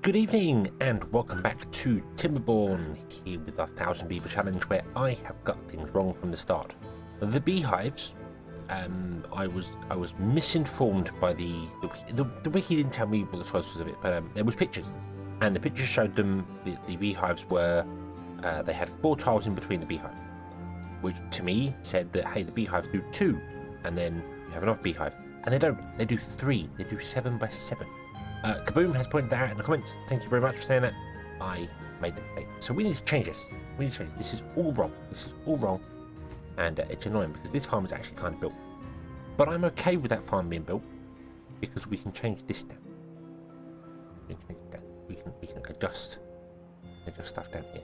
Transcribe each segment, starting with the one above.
Good evening and welcome back to Timberborn, here with our 1000 Beaver challenge, where I have got things wrong from the start. The beehives, I was misinformed by the wiki didn't tell me what the source was of it, but there was pictures, and the pictures showed them the beehives were they had 4 tiles in between the beehive, which to me said that hey, the beehives do 2, and then you have another beehive, and they don't. They do 3. They do 7 by 7. Kaboom has pointed that out in the comments. Thank you very much for saying that. I made the mistake. So we need to change this. We need to change this. This is all wrong. This is all wrong. And it's annoying because this farm is actually kind of built. But I'm okay with that farm being built because we can change this down. We can change it down. We can adjust stuff down here.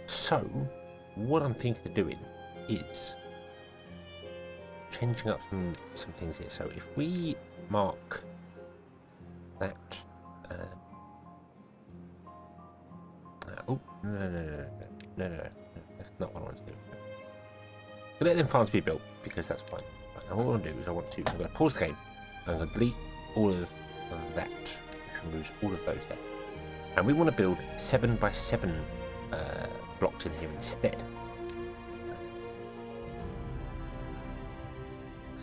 So what I'm thinking of doing is changing up some things here. So if we mark that oh no, that's not what I want to do. So let them farms be built because that's fine. Right, now what I want to do is I'm going to pause the game and I'm going to delete all of that, which removes all of those there, and we want to build 7 by 7 blocks in here instead.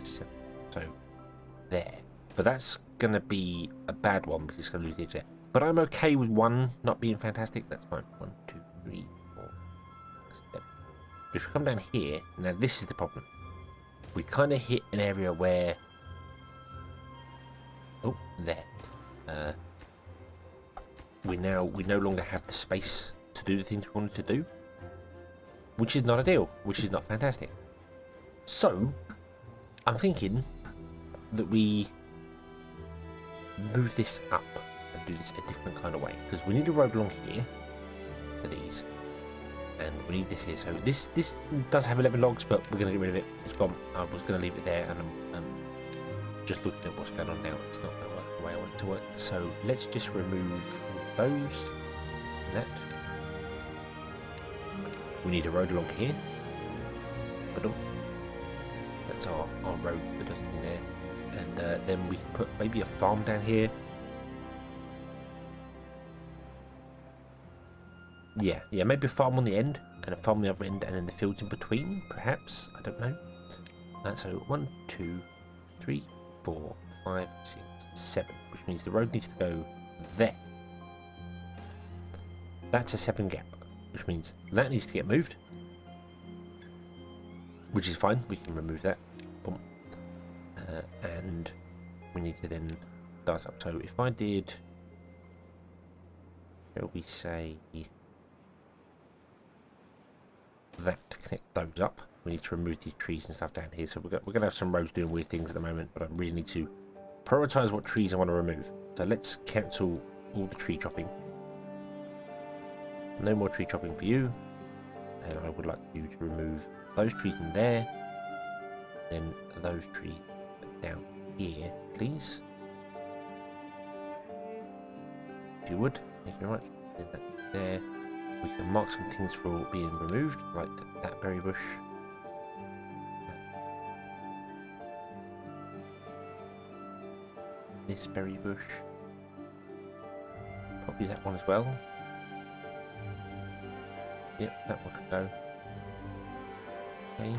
So there, but that's going to be a bad one because it's going to lose the edge there. But I'm okay with 1 not being fantastic. That's fine. 1, 2, 3, 4, 5, 6, 7. But if we come down here, now this is the problem. We kind of hit an area where, oh, there. We no longer have the space to do the things we wanted to do, which is not ideal, which is not fantastic. So I'm thinking that we move this up and do this a different kind of way, because we need a road along here for these, and we need this here. So this does have 11 logs, but we're going to get rid of it. It's gone. I was going to leave it there, and I'm just looking at what's going on now. It's not going to work the way I want it to work. So let's just remove those and that. We need a road along here, but that's our road that does in there. And then we can put maybe a farm down here. Yeah, maybe a farm on the end and a farm on the other end, and then the fields in between, perhaps. I don't know. So 1, 2, 3, 4, 5, 6, 7, which means the road needs to go there. That's a 7 gap, which means that needs to get moved, which is fine. We can remove that. Boom. And we need to then start up. So if I did, shall we say, that to connect those up, we need to remove these trees and stuff down here. So we're going to have some roads doing weird things at the moment, but I really need to prioritize what trees I want to remove. So let's cancel all the tree chopping. No more tree chopping for you. And I would like you to remove those trees in there, then those trees down here, please. If you would, thank you very much. Then that there. We can mark some things for being removed, like that berry bush. This berry bush. Probably that one as well. Yep, that one can go. Okay.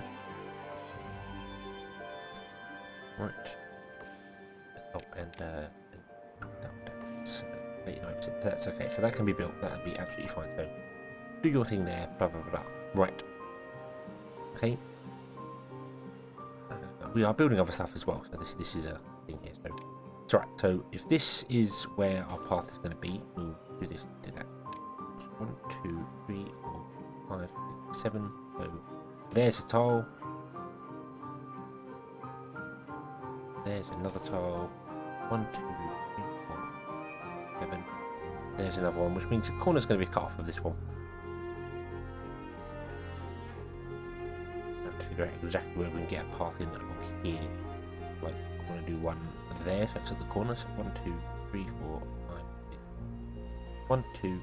Right. Oh, and that's 89%. That's okay. So that can be built. That'd be absolutely fine. So do your thing there. Blah blah blah. Right. Okay. We are building other stuff as well. So this is a thing here. So it's alright. So if this is where our path is going to be, we'll do this. Do that. 1, 2, 3, 4, 5, 6, 7. So there's a tile. There's another tile. 1, 2, 3, 4, 7. There's another one, which means the corner's going to be cut off of this one. I have to figure out exactly where we can get a path in along here. Like, I want to do one there, so it's at the corner. So 1, 2, 3, 4, 5, 6. 1, 2,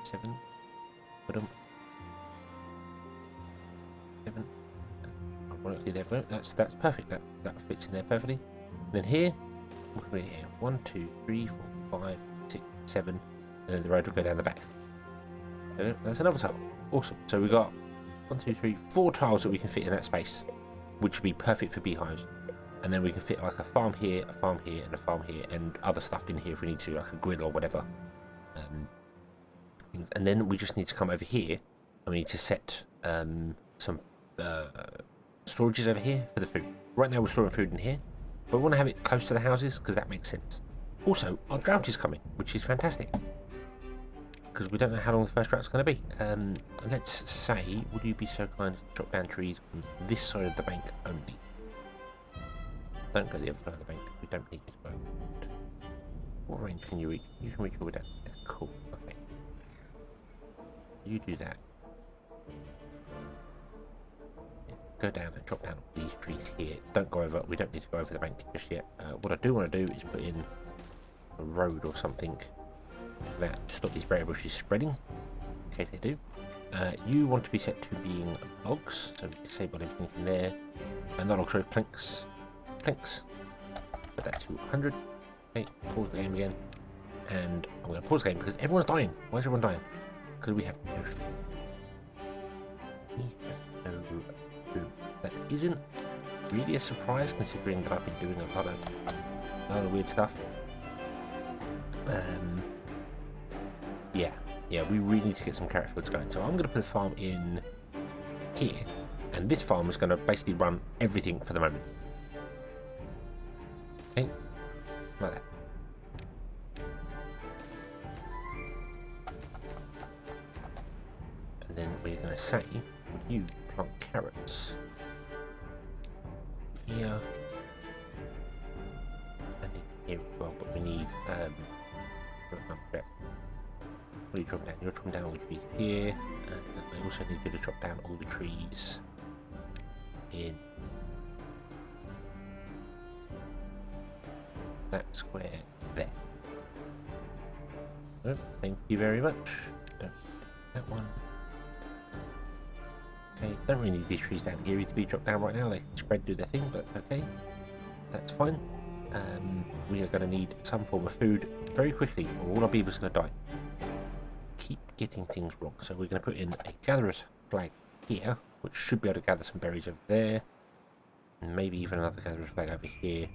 7. Put them. 7. There. That's perfect. That fits in there perfectly. And then here, we'll put it here. 1, 2, 3, 4, 5, 6, 7, and then the road will go down the back. So that's another tile. Awesome. So we've got 1, 2, 3, 4 tiles that we can fit in that space, which would be perfect for beehives. And then we can fit like a farm here, a farm here, and a farm here, and other stuff in here if we need to, like a grill or whatever. And then we just need to come over here, and we need to set some storages over here for the food. Right now we're storing food in here, but we want to have it close to the houses because that makes sense. Also, our drought is coming, which is fantastic, because we don't know how long the first drought's going to be. Let's say, would you be so kind to chop down trees on this side of the bank only? Don't go the other side of the bank. We don't need you to go. What range can you reach? You can reach all the way down. Cool. Okay. You do that. Yeah, go down and chop down these trees here. Don't go over. We don't need to go over the bank just yet. What I do want to do is put in a road or something that to stop these berry bushes spreading, in case they do. You want to be set to being logs, so disable everything in there. And not logs, sorry, planks. Planks. Put that to 100. Okay, pause the game again. And I'm going to pause the game because everyone's dying. Why is everyone dying? Because we have no food. We have no food. That isn't really a surprise considering that I've been doing a lot of weird stuff. Yeah, we really need to get some carrot fields going. So I'm going to put a farm in here, and this farm is going to basically run everything for the moment. Okay, like that. And then we're going to say, would you plant carrots here and in here as well? But we need what are you chopping down? You're chopping down all the trees here, and I also need you to chop down all the trees in that square there. Oh, thank you very much. Don't that one. Okay, don't really need these trees down here to be chopped down right now. They can spread, do their thing, but that's okay. That's fine. We are going to need some form of food very quickly, or all our beavers are going to die. Keep getting things wrong. So we're going to put in a gatherer's flag here, which should be able to gather some berries over there, and maybe even another gatherer's flag over here,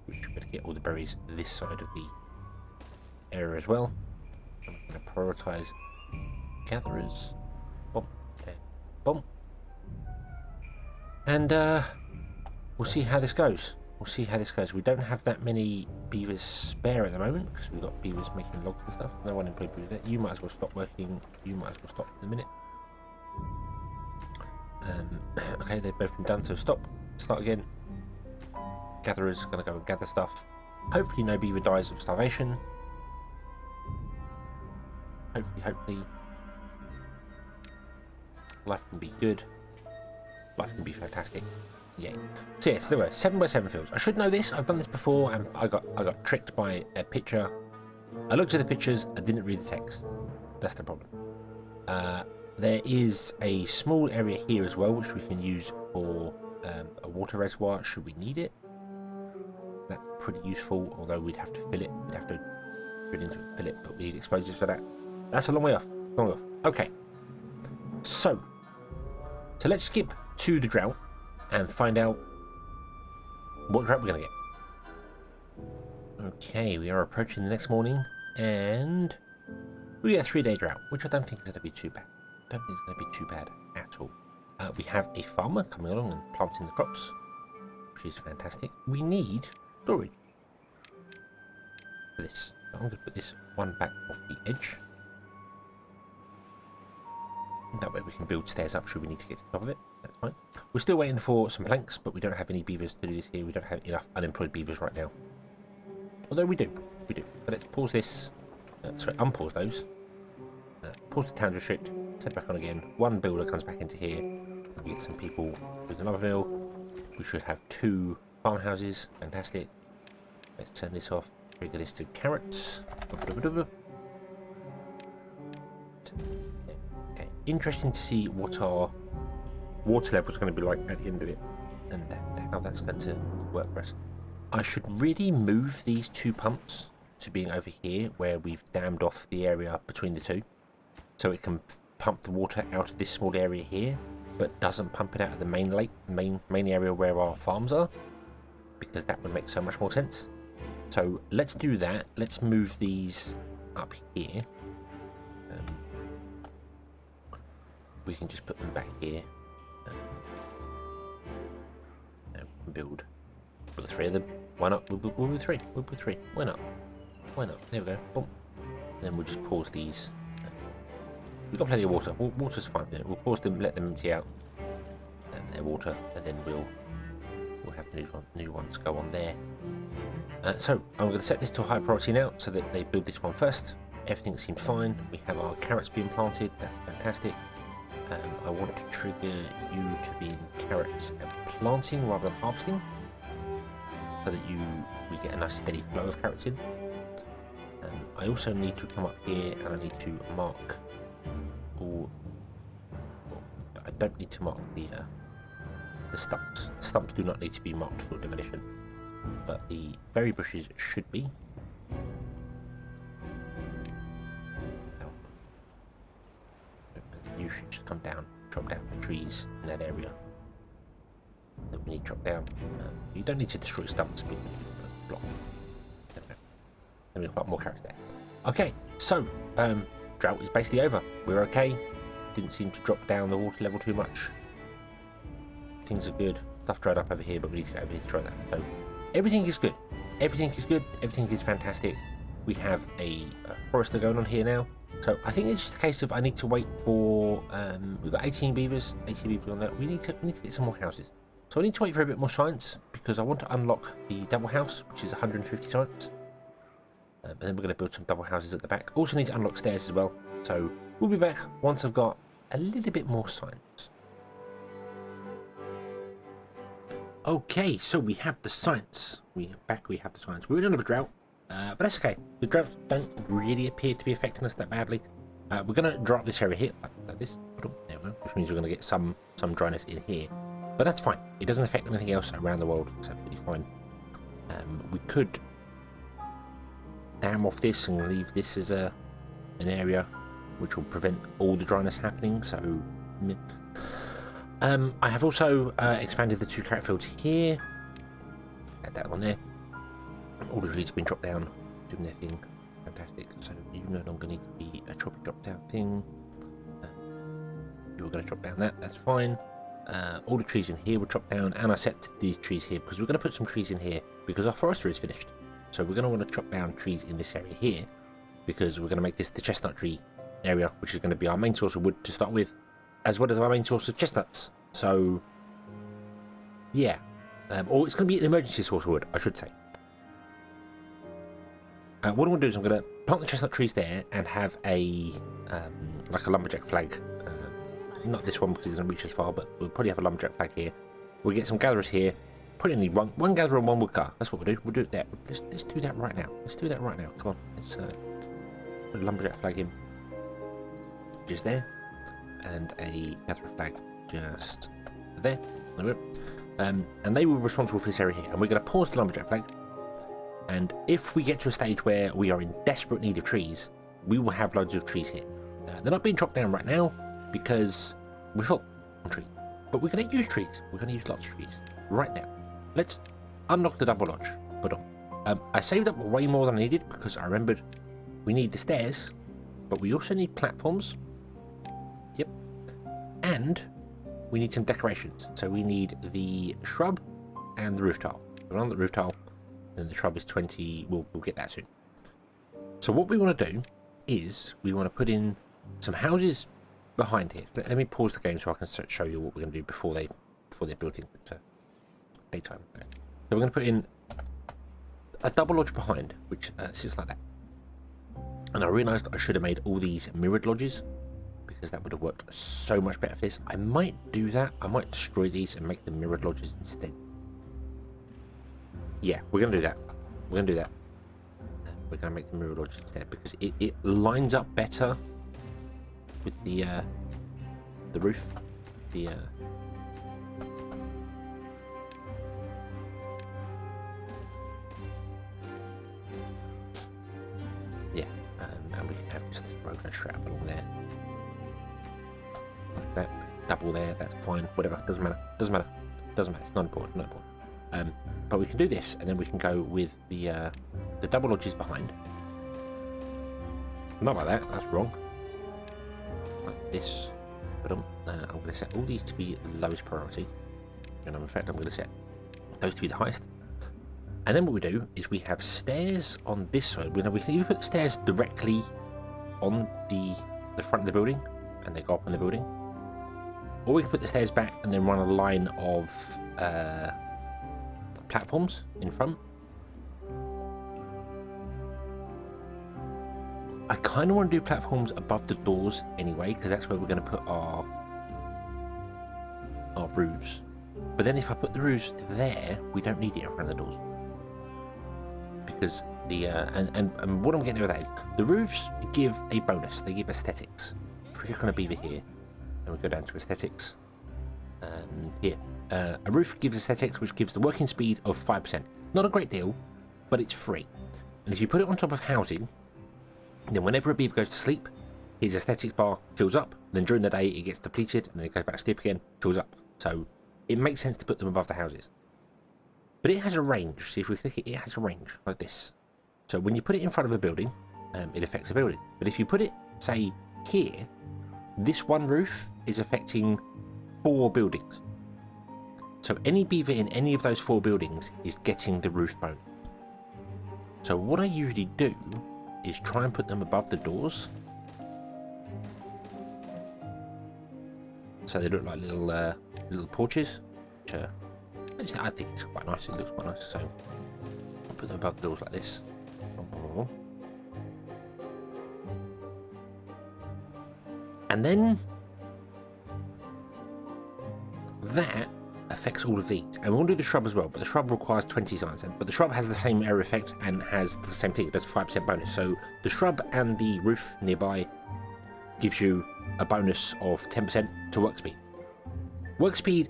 which should be able to get all the berries this side of the area as well. I'm going to prioritize gatherers. Boom, and boom. And we'll see how this goes. We don't have that many beavers spare at the moment because we've got beavers making logs and stuff. No unemployed beavers there. You might as well stop working. You might as well stop in a minute. Okay, they've both been done, so stop. Start again. Gatherer's going to go and gather stuff. Hopefully no beaver dies of starvation. Hopefully. Life can be good. Life can be fantastic. Yay. So yes, there were 7x7 fields. I should know this. I've done this before, and I got tricked by a picture. I looked at the pictures. I didn't read the text. That's the problem. There is a small area here as well, which we can use for a water reservoir should we need it. That's pretty useful, although we'd have to fill it. We'd have to drill into it and fill it, but we need explosives for that. That's a long way off. Okay. So let's skip to the drought and find out what drought we're going to get. Okay, we are approaching the next morning, and we get a 3-day drought, which I don't think is going to be too bad. At all. We have a farmer coming along and planting the crops, which is fantastic. We need storage for this. So I'm going to put this one back off the edge. That way we can build stairs up should we need to get to the top of it. That's fine. We're still waiting for some planks, but we don't have any beavers to do this here. We don't have enough unemployed beavers right now. Although we do. So let's pause this. Unpause those. Pause the town district. Set back on again. One builder comes back into here. We get some people with another mill. We should have 2 farmhouses. Fantastic. Let's turn this off. Trigger this to carrots. Okay. Interesting to see what our water level is going to be like at the end of it, and how that's going to work for us. I should really move these 2 pumps to being over here where we've dammed off the area between the 2, so it can pump the water out of this small area here, but doesn't pump it out of the main lake, main area where our farms are, because that would make so much more sense. So let's do that. Let's move these up here. We can just put them back here. Build 3 of them. Why not? We'll build 3. We'll build 3. Why not? Why not? There we go. Boom. Then we'll just pause these. We've got plenty of water. Water's fine. We'll pause them, let them empty out their water, and then we'll have the new ones go on there. So I'm going to set this to a high priority now, so that they build this one first. Everything seems fine. We have our carrots being planted. That's fantastic. I want to trigger you to be in carrots and planting rather than harvesting, so that we get a nice steady flow of carrots in. I also need to come up here and I need to mark all. I don't need to mark the stumps. The stumps do not need to be marked for demolition, but the berry bushes should be. You should just come down, chop down the trees in that area that we need to chop down. You don't need to destroy stumps, but you can block. Then we've got more carrots there. Okay, so drought is basically over. We're okay. Didn't seem to drop down the water level too much. Things are good. Stuff dried up over here, but we need to go over here to try that. So everything is good. Everything is good. Everything is fantastic. We have a forester going on here now. So I think it's just a case of I need to wait for. We've got 18 beavers. 18 beavers on that. We need to get some more houses. So I need to wait for a bit more science because I want to unlock the double house, which is 150 science. And then we're going to build some double houses at the back. Also need to unlock stairs as well. So we'll be back once I've got a little bit more science. Okay, so we have the science. We have the science. We're in another drought, but that's okay. The droughts don't really appear to be affecting us that badly. We're going to drop this area here, like this. There we go. Which means we're going to get some dryness in here. But that's fine. It doesn't affect anything else around the world. It's absolutely fine. We could dam off this and leave this as an area which will prevent all the dryness happening. So I have also expanded the 2 carrot fields here. Add that one there. All the trees have been chopped down, doing their thing. Fantastic. So you no longer need to be a drop down thing. You were going to chop down that. That's fine. All the trees in here were chopped down, and I set these trees here because we're going to put some trees in here because our forester is finished. So we're going to want to chop down trees in this area here because we're going to make this the chestnut tree area, which is going to be our main source of wood to start with, as well as our main source of chestnuts. So yeah, or it's going to be an emergency source of wood, I should say. What I'm going to do is I'm going to plant the chestnut trees there and have a like a lumberjack flag. Not this one because it doesn't reach as far, but we'll probably have a lumberjack flag here. We'll get some gatherers here. Probably need one gatherer and one woodcutter. That's what we'll do. We'll do it there. Let's do that right now. Let's do that right now. Come on. Let's put a lumberjack flag in. Just there. And a gatherer flag just there. There we go. And they were responsible for this area here. And we're going to pause the lumberjack flag. And if we get to a stage where we are in desperate need of trees, we will have loads of trees here. They're not being chopped down right now because we're full on trees. But we're going to use trees. We're going to use lots of trees right now. Let's unlock the double lodge. Put on. I saved up way more than I needed because I remembered we need the stairs, but we also need platforms. Yep. And we need some decorations. So we need the shrub and the roof tile. We're on the roof tile, and the shrub is 20. We'll get that soon. So what we want to do is we want to put in some houses behind here. Let me pause the game so I can show you what we're going to do before they're built in. It's daytime. Okay. So we're going to put in a double lodge behind, which sits like that. And I realised I should have made all these mirrored lodges because that would have worked so much better for this. I might do that. I might destroy these and make them mirrored lodges instead. Yeah, we're going to do that. We're going to do that. We're going to make the mirrored lodges instead because it lines up better with the roof. Yeah, and we can have just this road go straight up along there. Like that. Double there, that's fine. Whatever, doesn't matter. Doesn't matter. Doesn't matter. It's not important. Not important. But we can do this, and then we can go with the double lodges behind. Not like that. That's wrong. Like this. But I'm going to set all these to be the lowest priority, and in fact, I'm going to set those to be the highest. And then what we do is we have stairs on this side. We can either put the stairs directly on the front of the building, and they go up on the building, or we can put the stairs back and then run a line of platforms in front. I kind of want to do platforms above the doors anyway, because that's where we're going to put our roofs. But then if I put the roofs there, we don't need it in front of the doors. Because the and what I'm getting at with that is the roofs give a bonus. They give aesthetics. If we click on a beaver here, and we go down to aesthetics, here, a roof gives aesthetics, which gives the working speed of 5%. Not a great deal, but it's free. And if you put it on top of housing, then whenever a beaver goes to sleep, his aesthetics bar fills up. Then during the day, it gets depleted, and then it goes back to sleep again, fills up. So it makes sense to put them above the houses. But it has a range. See, if we click it, it has a range like this. So when you put it in front of a building, it affects the building. But if you put it, say, here, this one roof is affecting 4 buildings. So any beaver in any of those 4 buildings is getting the roof bonus. So what I usually do is try and put them above the doors, so they look like little porches. Which, I think it's quite nice. It looks quite nice. So I'll put them above the doors like this. And then that affects all of these. And we'll do the shrub as well, but the shrub requires 20 science. But the shrub has the same area effect and has the same thing. It does 5% bonus. So the shrub and the roof nearby gives you a bonus of 10% to work speed. Work speed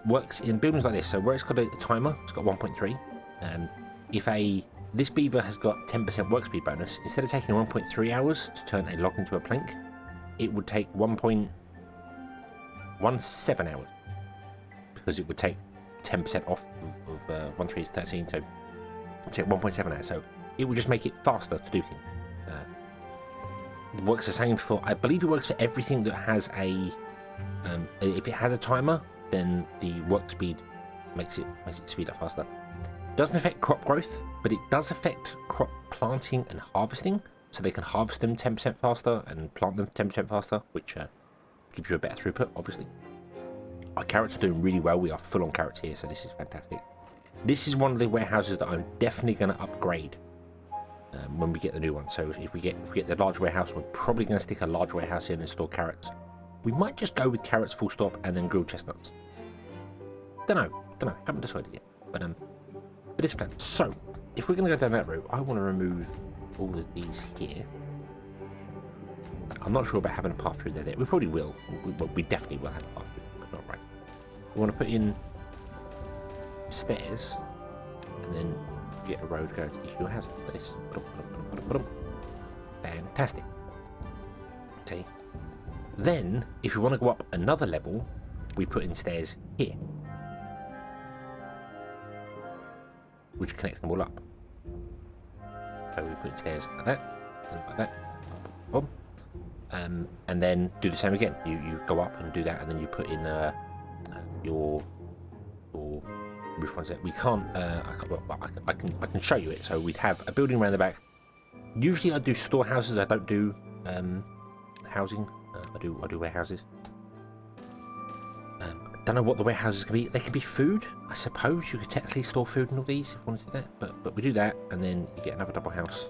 works in buildings like this. So where it's got a timer, it's got 1.3. If this beaver has got 10% work speed bonus, instead of taking 1.3 hours to turn a log into a plank, it would take 1.17 hours, because it would take 10% off of 1.3 is 13, so it would take 1.7 hours. So it would just make it faster to do things. It works the same for, I believe it works for everything that has a, if it has a timer, then the work speed makes it speed up faster. Doesn't affect crop growth, but it does affect crop planting and harvesting, so they can harvest them 10% faster and plant them 10% faster, which gives you a better throughput, obviously. Our carrots are doing really well. We are full on carrots here, so this is fantastic. This is one of the warehouses that I'm definitely going to upgrade when we get the new one. So if we get the large warehouse, we're probably going to stick a large warehouse in and store carrots. We might just go with carrots full stop and then grilled chestnuts. Don't know. Haven't decided yet. But this plan. So if we're going to go down that route, I want to remove all of these here. I'm not sure about having a path through there. We probably will. We definitely will have a path through there, but not right. We want to put in stairs, and then get a road going to each of your houses. Like this. Fantastic. Okay. Then, if we want to go up another level, we put in stairs here, which connects them all up. So we put in stairs like that, and like that. Boom. And then do the same again. You go up and do that, and then you put in your roof ones. We can't. I can show you it. So we'd have a building around the back. Usually I do storehouses. I don't do housing. I do warehouses. Don't know what the warehouses can be. They can be food, I suppose. You could technically store food in all these if you want to do that. But we do that, and then you get another double house.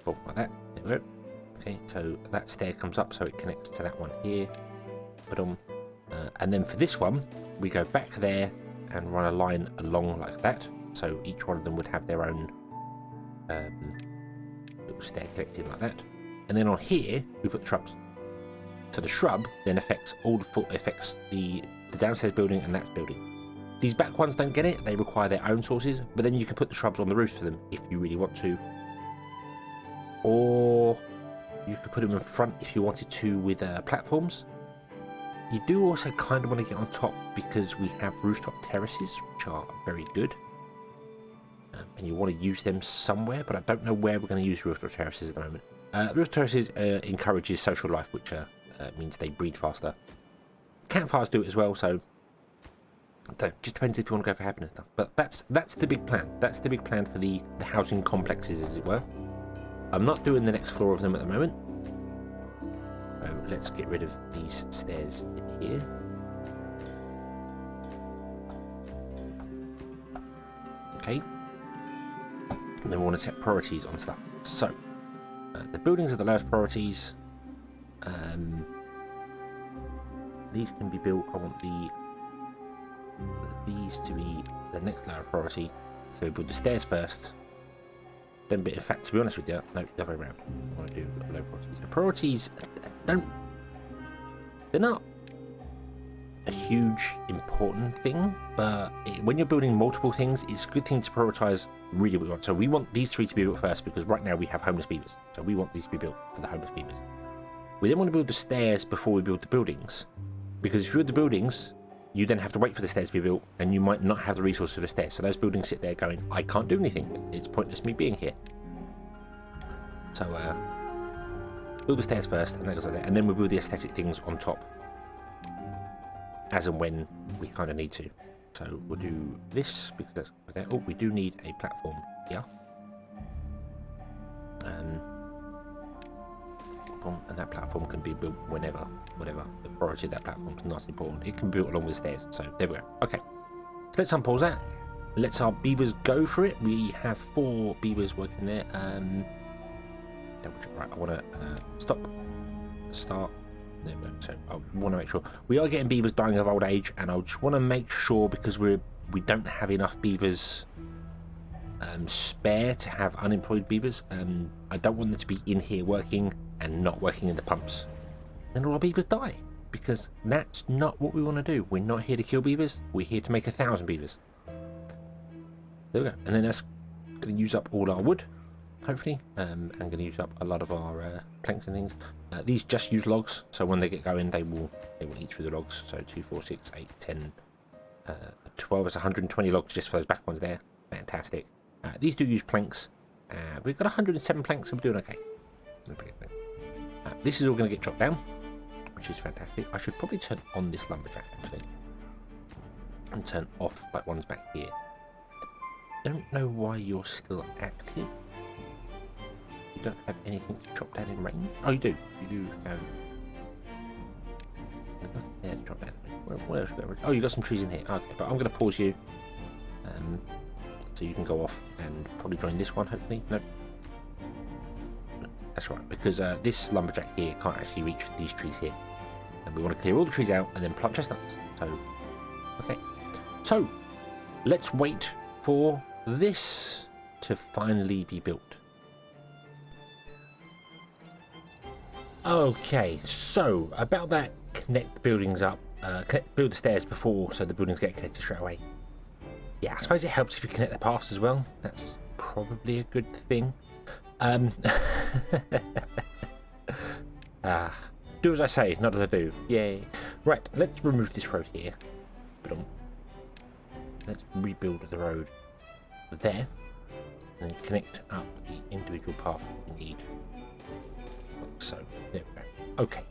Boom, like that. There we go. Okay, so that stair comes up, so it connects to that one here. And then for this one, we go back there and run a line along like that. So each one of them would have their own little stair connected like that. And then on here, we put the shrubs. So the shrub then affects the downstairs building and that building. These back ones don't get it. They require their own sources, but then you can put the shrubs on the roof for them if you really want to. or you could put them in front if you wanted to with platforms. You do also kind of want to get on top because we have rooftop terraces, which are very good. And you want to use them somewhere, but I don't know where we're going to use rooftop terraces at the moment. Rooftop terraces encourages social life, which means they breed faster. Campfires do it as well, so just depends if you want to go for happiness stuff. But that's the big plan. That's the big plan for the housing complexes, as it were. I'm not doing the next floor of them at the moment. So let's get rid of these stairs in here. Okay. And then we want to set priorities on stuff. So the buildings are the lowest priorities. These can be built. I want these to be the next lower priority. So we build the stairs first. Then, in fact, to be honest with you, no, the other way around. I want to do low priorities. So priorities they're not a huge important thing, but when you're building multiple things, it's a good thing to prioritize really what we want. So we want these three to be built first because right now we have homeless beavers. So we want these to be built for the homeless beavers. We then want to build the stairs before we build the buildings, because if you build the buildings, you then have to wait for the stairs to be built, and you might not have the resources for the stairs. So those buildings sit there going, I can't do anything. It's pointless me being here. So build the stairs first, and that goes like that, and then we'll build the aesthetic things on top, as and when we kind of need to. So we'll do this because that's there. Oh, we do need a platform here. And that platform can be built whenever, whatever. The priority of that platform is not important. It can be built along the stairs. So there we go. Okay. So let's unpause that. Let's our beavers go for it. We have 4 beavers working there. Double check. Right, I want to start. There we go. So I want to make sure we are getting beavers dying of old age, and I just want to make sure because we don't have enough beavers spare to have unemployed beavers. I don't want them to be in here working and not working in the pumps. Then all our beavers die, because that's not what we want to do. We're not here to kill beavers. We're here to make 1,000 beavers. There we go. And then that's going to use up all our wood, hopefully. I'm going to use up a lot of our planks and things. These just use logs, so when they get going, they will eat through the logs. So 2, 4, 6, 8, 10, 12. It's 120 logs just for those back ones there. Fantastic. These do use planks. We've got 107 planks, so we're doing okay. This is all going to get chopped down, which is fantastic. I should probably turn on this lumberjack actually, and turn off like one's back here. I don't know why you're still active. You don't have anything to chop down in range. Oh, you do. You do have. Yeah, to chop down. What else? Oh, you got some trees in here. Okay, but I'm going to pause you, so you can go off and probably join this one. Hopefully, no. That's right, because this lumberjack here can't actually reach these trees here. And we want to clear all the trees out and then plant chestnuts. So, okay. So, let's wait for this to finally be built. Okay, so about that, connect the buildings up, build the stairs before so the buildings get connected straight away. Yeah, I suppose it helps if you connect the paths as well. That's probably a good thing. Do as I say, not as I do. Yay. Right, let's remove this road here. Let's rebuild the road there. And then connect up the individual path we need. So, there we go. Okay.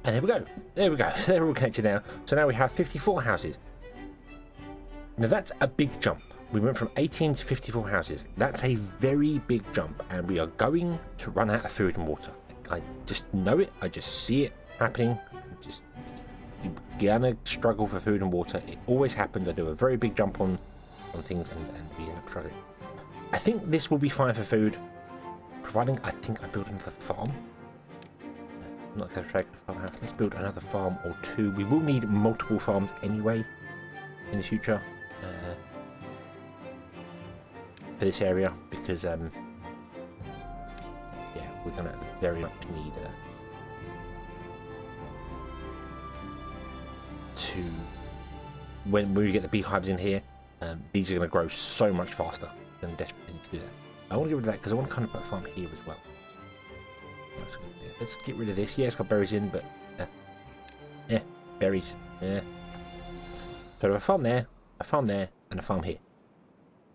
And there we go. There we go. They're all connected now. So now we have 54 houses. Now that's a big jump. We went from 18 to 54 houses. That's a very big jump, and we are going to run out of food and water. I just know it. I just see it happening. You're gonna struggle for food and water. It always happens. I do a very big jump on things, and we end up struggling. I think this will be fine for food, providing I think I build another farm. I'm not going to drag the farmhouse. Let's build another farm or 2. We will need multiple farms anyway in the future. For this area, because yeah, we're gonna very much need to when we get the beehives in here. These are going to grow so much faster than desperately need to do that. I want to get rid of that because I want to kind of put a farm here as well. Let's get rid of this. Yeah, it's got berries in, but yeah, berries. Yeah. So a farm there, and a farm here.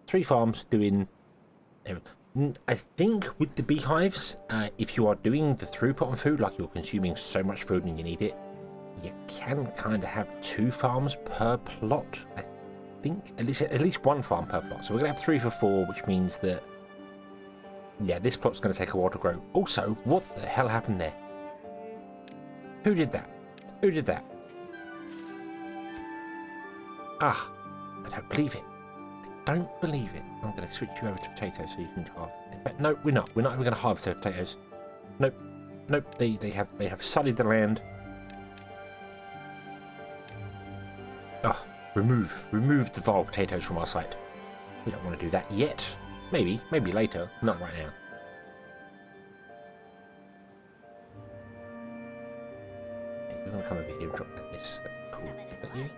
3 farms doing. I think with the beehives, if you are doing the throughput on food, like you're consuming so much food and you need it, you can kind of have 2 farms per plot. I think at least 1 farm per plot. So we're gonna have 3 for 4, which means that yeah, this plot's gonna take a while to grow. Also, what the hell happened there? Who did that? Who did that? Ah, I don't believe it. I don't believe it. I'm going to switch you over to potatoes so you can harvest. In fact, no, we're not. We're not even going to harvest the potatoes. Nope. Nope. They have sullied the land. Oh, remove the vile potatoes from our site. We don't want to do that yet. Maybe later. Not right now. Okay, we're going to come over here and drop this. That's cool. Is that you?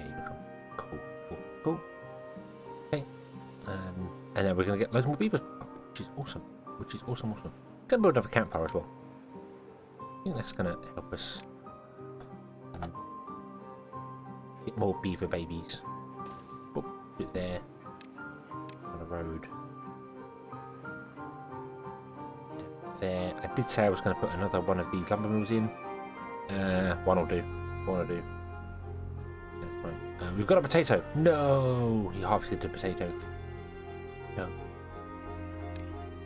Yeah, you can drop. Cool. Okay. And then we're going to get loads more beavers, which is awesome. Awesome. Going to build another campfire as well. I think that's going to help us get more beaver babies. Put it there on the road. There. I did say I was going to put another one of these lumber mills in. One will do. We've got a potato. No, he harvested the potato. No.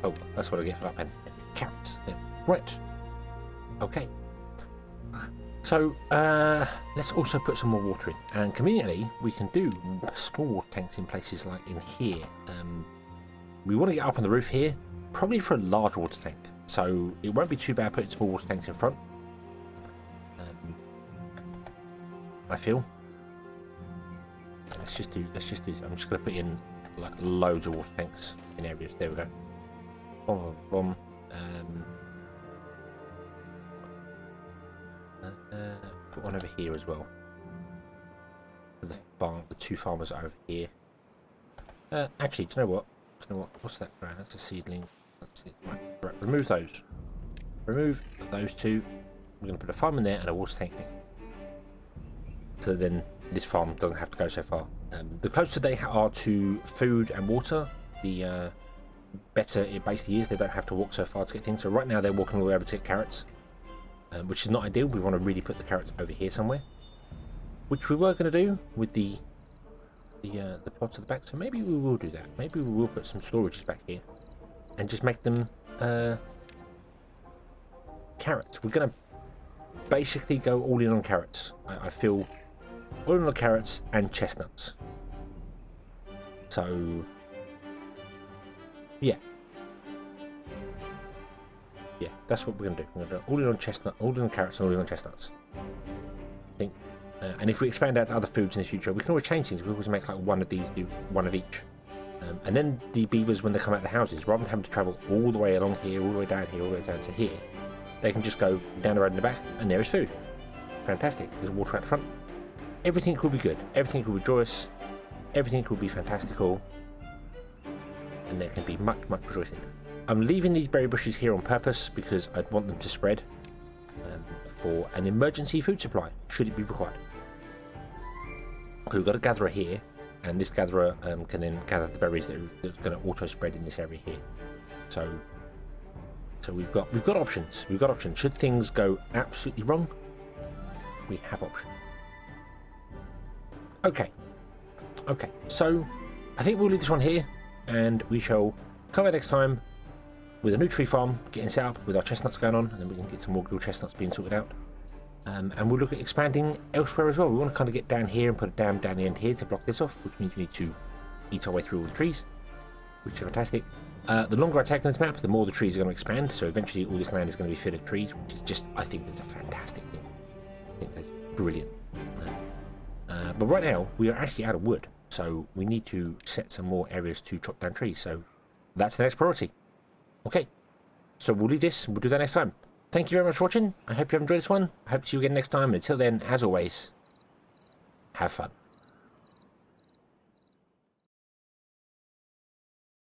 Oh, that's what I get for that pen. Carrots. Yeah. Right. Okay. So let's also put some more water in. And conveniently, we can do small water tanks in places like in here. We want to get up on the roof here, probably for a large water tank. So it won't be too bad putting small water tanks in front. I feel. Let's just do. I'm just going to put in like loads of water tanks in areas. There we go. Boom. Put one over here as well. For the farm, the 2 farmers are over here. Actually, do you know what? What's that ground? That's a seedling. That's it. Right, remove those. Remove those 2. We're going to put a farm in there and a water tank next. So then this farm doesn't have to go so far. The closer they are to food and water, the better it basically is. They don't have to walk so far to get things. So right now they're walking all the way over to get carrots, which is not ideal. We want to really put the carrots over here somewhere, which we were going to do with the plots at the back. So maybe we will do that. Maybe we will put some storages back here and just make them carrots. We're going to basically go all in on carrots. I feel all in on carrots and chestnuts. So yeah, that's what we're going to do. We're going to do all in on chestnut, all in on carrots, and all in on chestnuts. I think, and if we expand out to other foods in the future, we can always change things. We always make like one of these, do one of each. And then the beavers, when they come out of the houses, rather than having to travel all the way along here, all the way down here, all the way down to here, they can just go down the road in the back, and there is food. Fantastic. There's water out the front. Everything will be good. Everything will be joyous. Everything will be fantastical. And there can be much rejoicing. I'm leaving these berry bushes here on purpose because I want them to spread for an emergency food supply, should it be required. We've got a gatherer here, and this gatherer can then gather the berries that's going to auto spread in this area here. So we've got options. We've got options. Should things go absolutely wrong, we have options. Okay. So I think we'll leave this one here, and we shall come back next time with a new tree farm getting set up with our chestnuts going on, and then we can get some more grilled chestnuts being sorted out. And we'll look at expanding elsewhere as well. We want to kind of get down here and put a dam down the end here to block this off, which means we need to eat our way through all the trees, which is fantastic. The longer I take on this map, the more the trees are going to expand, so eventually all this land is going to be filled with trees, which is just, I think, is a fantastic thing. I think that's brilliant. But right now, we are actually out of wood, so we need to set some more areas to chop down trees, so that's the next priority. Okay, so we'll leave this, we'll do that next time. Thank you very much for watching. I hope you have enjoyed this one. I hope to see you again next time. Until then, as always, have fun.